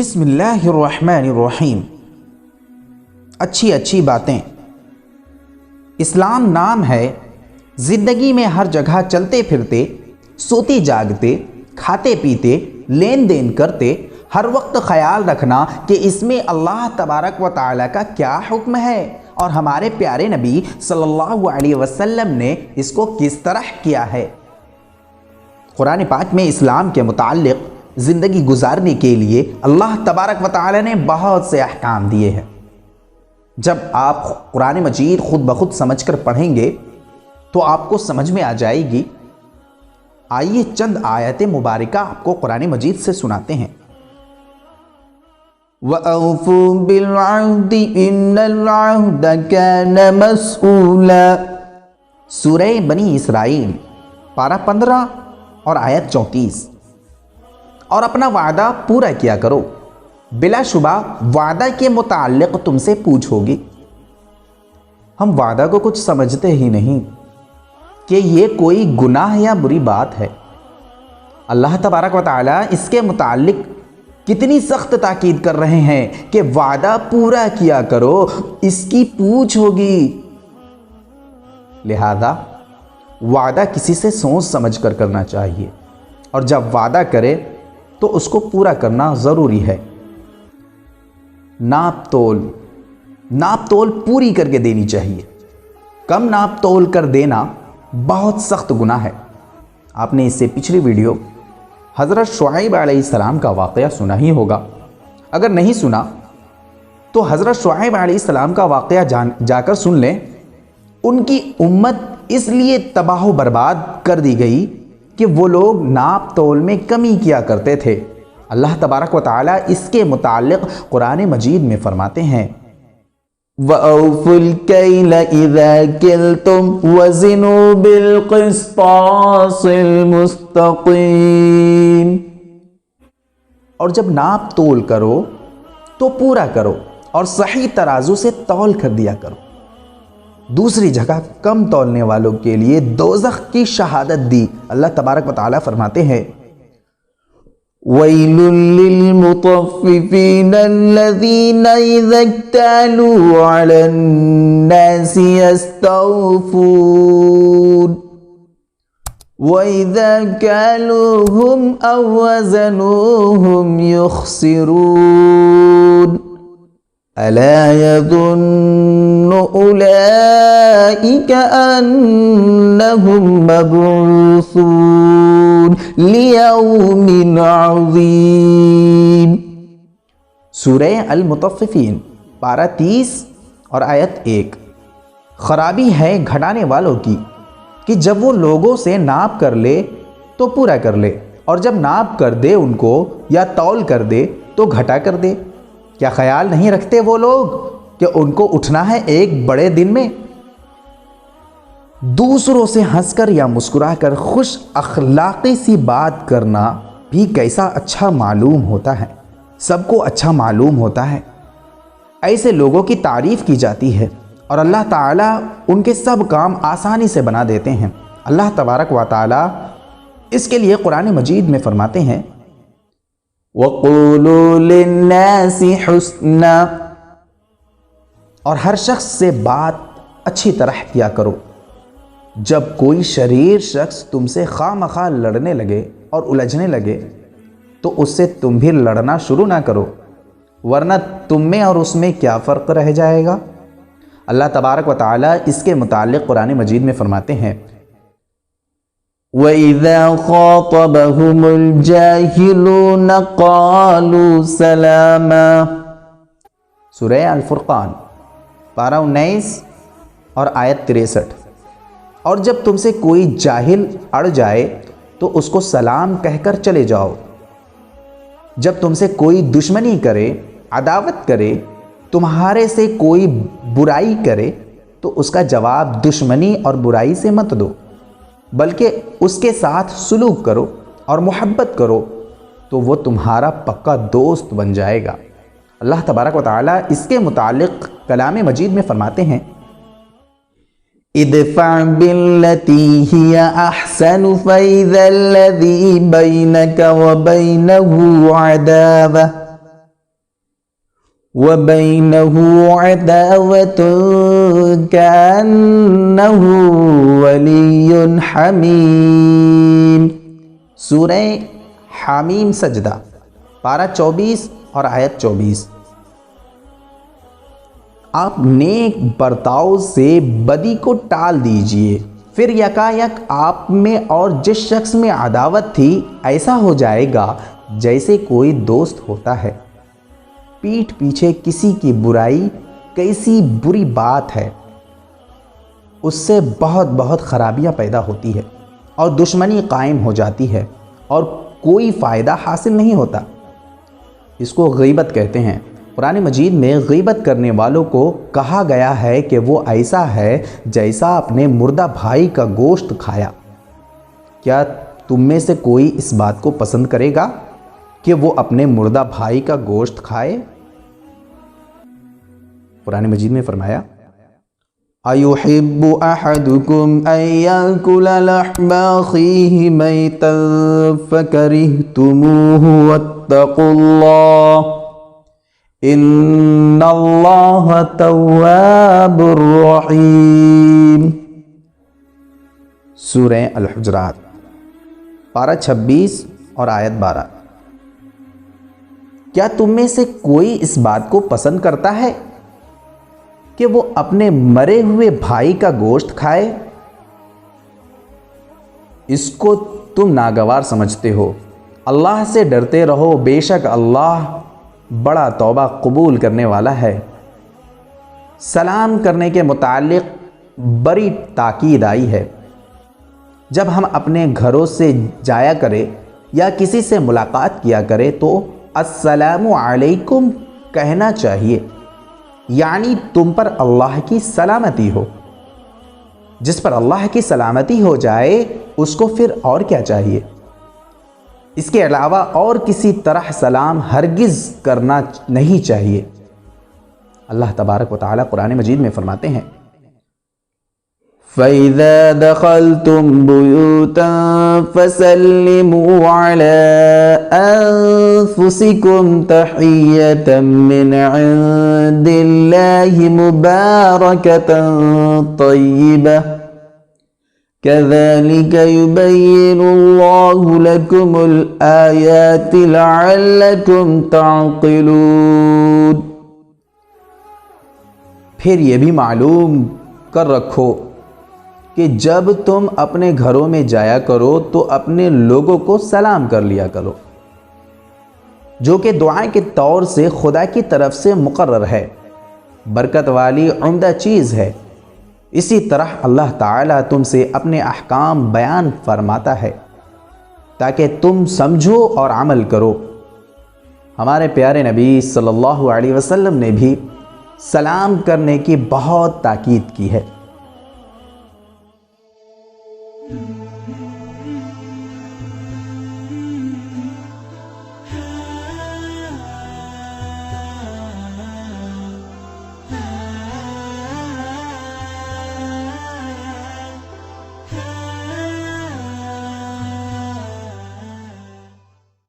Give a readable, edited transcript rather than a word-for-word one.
بسم اللہ الرحمن الرحیم۔ اچھی باتیں۔ اسلام نام ہے زندگی میں ہر جگہ چلتے پھرتے، سوتے جاگتے، کھاتے پیتے، لین دین کرتے ہر وقت خیال رکھنا کہ اس میں اللہ تبارک و تعالیٰ کا کیا حکم ہے اور ہمارے پیارے نبی صلی اللہ علیہ وسلم نے اس کو کس طرح کیا ہے۔ قرآن پاک میں اسلام کے متعلق زندگی گزارنے کے لیے اللہ تبارک و تعالیٰ نے بہت سے احکام دیے ہیں۔ جب آپ قرآن مجید خود بخود سمجھ کر پڑھیں گے تو آپ کو سمجھ میں آ جائے گی۔ آئیے چند آیت مبارکہ آپ کو قرآن مجید سے سناتے ہیں۔ وَأَوْفُوا بِالْعَهْدِ إِنَّ الْعَهْدَ كَانَ مَسْئُولًا، سورہ بنی اسرائیل پارہ 15 اور آیت 34۔ اور اپنا وعدہ پورا کیا کرو، بلا شبہ وعدہ کے متعلق تم سے پوچھو گی۔ ہم وعدہ کو کچھ سمجھتے ہی نہیں کہ یہ کوئی گناہ یا بری بات ہے۔ اللہ تبارک و تعالیٰ اس کے متعلق کتنی سخت تاکید کر رہے ہیں کہ وعدہ پورا کیا کرو، اس کی پوچھ ہوگی۔ لہذا وعدہ کسی سے سوچ سمجھ کر کرنا چاہیے، اور جب وعدہ کرے تو اس کو پورا کرنا ضروری ہے۔ ناپ تول پوری کر کے دینی چاہیے۔ کم ناپ تول کر دینا بہت سخت گناہ ہے۔ آپ نے اس سے پچھلی ویڈیو حضرت شعیب علیہ السلام کا واقعہ سنا ہی ہوگا۔ اگر نہیں سنا تو حضرت شعیب علیہ السلام کا واقعہ جا کر سن لیں۔ ان کی امت اس لیے تباہ و برباد کر دی گئی کہ وہ لوگ ناپ تول میں کمی کیا کرتے تھے۔ اللہ تبارک و تعالیٰ اس کے متعلق قرآن مجید میں فرماتے ہیں، وَأَوْفُوا الْكَيْلَ إِذَا كِلْتُمْ وَزِنُوا بِالْقِسْطَاسِ الْمُسْتَقِيمِ، اور جب ناپ تول کرو تو پورا کرو اور صحیح ترازو سے تول کر دیا کرو۔ دوسری جگہ کم تولنے والوں کے لیے دوزخ کی شہادت دی۔ اللہ تبارک و تعالیٰ فرماتے ہیں، وَيْلٌ لِّلْمُطَفِّفِينَ الَّذِينَ إِذَا اكْتَالُوا عَلَى النَّاسِ يَسْتَوْفُونَ وَإِذَا كَالُوهُمْ أَوْ وَزَنُوهُمْ يُخْسِرُونَ أَلَا يَظُنُّ أُولَئِكَ أَنَّهُمْ مَبْعُوثُونَ لِيَوْمٍ عَظِيمٍ، سورہ المطففین پارہ 30 اور آیت 1۔ خرابی ہے گھٹانے والوں کی کہ جب وہ لوگوں سے ناپ کر لے تو پورا کر لے، اور جب ناپ کر دے ان کو یا تول کر دے تو گھٹا کر دے۔ کیا خیال نہیں رکھتے وہ لوگ کہ ان کو اٹھنا ہے ایک بڑے دن میں؟ دوسروں سے ہنس کر یا مسکرا کر خوش اخلاقی سی بات کرنا بھی کیسا اچھا معلوم ہوتا ہے، سب کو اچھا معلوم ہوتا ہے۔ ایسے لوگوں کی تعریف کی جاتی ہے اور اللہ تعالیٰ ان کے سب کام آسانی سے بنا دیتے ہیں۔ اللہ تبارک و تعالیٰ اس کے لیے قرآن مجید میں فرماتے ہیں، وَقُولُوا لِلنَّاسِ حُسْنًا، اور ہر شخص سے بات اچھی طرح کیا کرو۔ جب کوئی شریر شخص تم سے خواہ مخواہ لڑنے لگے اور الجھنے لگے تو اس سے تم بھی لڑنا شروع نہ کرو، ورنہ تم میں اور اس میں کیا فرق رہ جائے گا۔ اللہ تبارک و تعالیٰ اس کے متعلق قرآن مجید میں فرماتے ہیں، وَإِذَا خَاطَبَهُمُ الْجَاهِلُونَ قَالُوا سَلَامًا، سورہ الفرقان پارہ 19 اور آیت 63۔ اور جب تم سے کوئی جاہل اڑ جائے تو اس کو سلام کہہ کر چلے جاؤ۔ جب تم سے کوئی دشمنی کرے، عداوت کرے، تمہارے سے کوئی برائی کرے تو اس کا جواب دشمنی اور برائی سے مت دو، بلکہ اس کے ساتھ سلوک کرو اور محبت کرو تو وہ تمہارا پکا دوست بن جائے گا۔ اللہ تبارک و تعالیٰ اس کے متعلق کلام مجید میں فرماتے ہیں، ادفع بالتي هي احسن فاذا الذي بينك وبينه عداوة وَبَيْنَهُ عَدَاوَةٌ كَأَنَّهُ وَلِيٌّ حَمِيمٌ۔ سورہ حامیم سجدہ، پارہ 24 اور آیت 24۔ آپ نیک برتاؤ سے بدی کو ٹال دیجئے، پھر یکایک آپ میں اور جس شخص میں عداوت تھی ایسا ہو جائے گا جیسے کوئی دوست ہوتا ہے۔ پیٹھ پیچھے کسی کی برائی کیسی بری بات ہے، اس سے بہت بہت خرابیاں پیدا ہوتی ہے اور دشمنی قائم ہو جاتی ہے اور کوئی فائدہ حاصل نہیں ہوتا۔ اس کو غیبت کہتے ہیں۔ قرآن مجید میں غیبت کرنے والوں کو کہا گیا ہے کہ وہ ایسا ہے جیسا اپنے مردہ بھائی کا گوشت کھایا۔ کیا تم میں سے کوئی اس بات کو پسند کرے گا کہ وہ اپنے مردہ بھائی کا گوشت کھائے؟ قرآن مجید میں فرمایا أَيُحِبُّ أَحَدُكُمْ أَن يَأْكُلَ لَحْمَ أَخِيهِ مَيْتًا فَكَرِهْتُمُوهُ وَاتَّقُوا اللَّهَ إِنَّ اللَّهَ تَوَّابٌ رَحِيمٌ۔ سورہ الحجرات، پارہ 26 اور آیت 12۔ کیا تم میں سے کوئی اس بات کو پسند کرتا ہے کہ وہ اپنے مرے ہوئے بھائی کا گوشت کھائے؟ اس کو تم ناگوار سمجھتے ہو۔ اللہ سے ڈرتے رہو، بے شک اللہ بڑا توبہ قبول کرنے والا ہے۔ سلام کرنے کے متعلق بڑی تاکید آئی ہے۔ جب ہم اپنے گھروں سے جایا کرے یا کسی سے ملاقات کیا کرے تو السلام علیکم کہنا چاہیے، یعنی تم پر اللہ کی سلامتی ہو۔ جس پر اللہ کی سلامتی ہو جائے اس کو پھر اور کیا چاہیے؟ اس کے علاوہ اور کسی طرح سلام ہرگز کرنا نہیں چاہیے۔ اللہ تبارک و تعالی قرآن مجید میں فرماتے ہیں فَإِذَا دَخَلْتُمْ بُيُوتًا فَسَلِّمُوا عَلَىٰ أَنفُسِكُمْ تَحِيَّةً مِّنْ عِندِ اللَّهِ مُبَارَكَةً طَيِّبَةً كَذَلِكَ يُبَيِّنُ اللَّهُ لَكُمُ الْآيَاتِ لَعَلَّكُمْ تَعْقِلُونَ۔ پھر یہ بھی معلوم کر رکھو کہ جب تم اپنے گھروں میں جایا کرو تو اپنے لوگوں کو سلام کر لیا کرو، جو کہ دعائیں کے طور سے خدا کی طرف سے مقرر ہے، برکت والی عمدہ چیز ہے۔ اسی طرح اللہ تعالیٰ تم سے اپنے احکام بیان فرماتا ہے تاکہ تم سمجھو اور عمل کرو۔ ہمارے پیارے نبی صلی اللہ علیہ وسلم نے بھی سلام کرنے کی بہت تاکید کی ہے۔